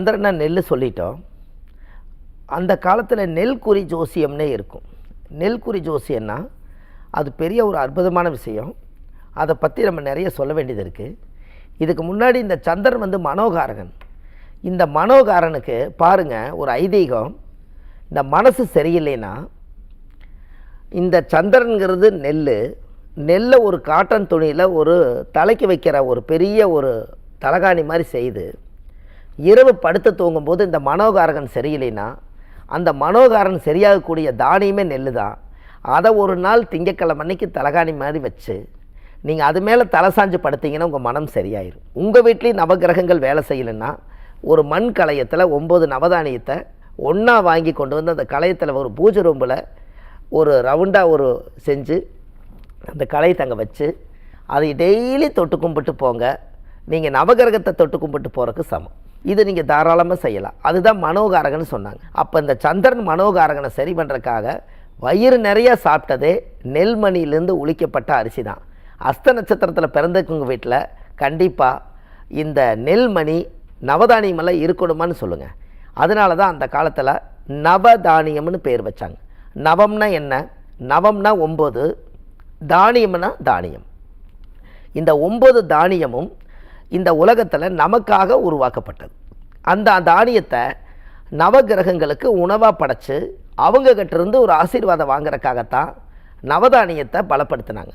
சந்திரனை நெல் சொல்லிட்டோம். அந்த காலத்தில் நெல்குறி ஜோசியம்னே இருக்கும். நெல்குறி ஜோசியம்னா அது பெரிய ஒரு அற்புதமான விஷயம். அதை பற்றி நம்ம நிறைய சொல்ல வேண்டியது இருக்குது. இதுக்கு முன்னாடி இந்த சந்திரன் வந்து மனோகாரகன். இந்த மனோகாரனுக்கு பாருங்கள் ஒரு ஐதீகம். இந்த மனசு சரியில்லைன்னா இந்த சந்திரனுங்கிறது நெல்லை ஒரு காட்டன் துணியில் ஒரு தலைக்கு வைக்கிற ஒரு பெரிய ஒரு தலகாணி மாதிரி செய்து இரவு படுத்து தூங்கும்போது இந்த மனோகாரகன் சரியில்லைன்னா அந்த மனோகாரன் சரியாகக்கூடிய தானியமே நெல் தான். அதை ஒரு நாள் திங்கக்கிழமை அன்னைக்கு தலகாணி மாதிரி வச்சு நீங்கள் அது மேலே தலை சாஞ்சு படுத்திங்கன்னா உங்கள் மனம் சரியாயிடும். உங்கள் வீட்லேயும் நவகிரகங்கள் வேலை செய்யலைன்னா ஒரு மண் கலையத்தில் 9 நவதானியத்தை ஒன்றா வாங்கி கொண்டு வந்து அந்த கலையத்தில் ஒரு பூஜை ரூம்பில் ஒரு ரவுண்டாக செஞ்சு அந்த கலையத்தை அங்கே வச்சு அதை டெய்லி தொட்டு கும்பிட்டு போங்க. நீங்கள் நவகிரகத்தை தொட்டு கும்பிட்டு போகிறதுக்கு சமம். இது நீங்கள் தாராளமாக செய்யலாம். அதுதான் மனோகாரகன்னு சொன்னாங்க. அப்போ இந்த சந்திரன் மனோகாரகனை சரி பண்ணுறதுக்காக வயிறு நிறையா சாப்பிட்டதே நெல்மணியிலேருந்து உளிக்கப்பட்ட அரிசி தான். அஸ்த நட்சத்திரத்தில் பிறந்தவங்க வீட்டில் கண்டிப்பாக இந்த நெல்மணி நவதானியமெல்லாம் இருக்கணுமான்னு சொல்லுங்கள். அதனால தான் அந்த காலத்தில் நவதானியம்னு பேர் வச்சாங்க. நவம்னா என்ன? நவம்னா 9, தானியம்னா தானியம். இந்த 9 தானியமும் இந்த உலகத்தில் நமக்காக உருவாக்கப்பட்டது. அந்த தானியத்தை நவகிரகங்களுக்கு உணவாக படைச்சு அவங்ககிட்ட இருந்து ஒரு ஆசீர்வாதம் வாங்குறதுக்காகத்தான் நவதானியத்தை பலப்படுத்தினாங்க.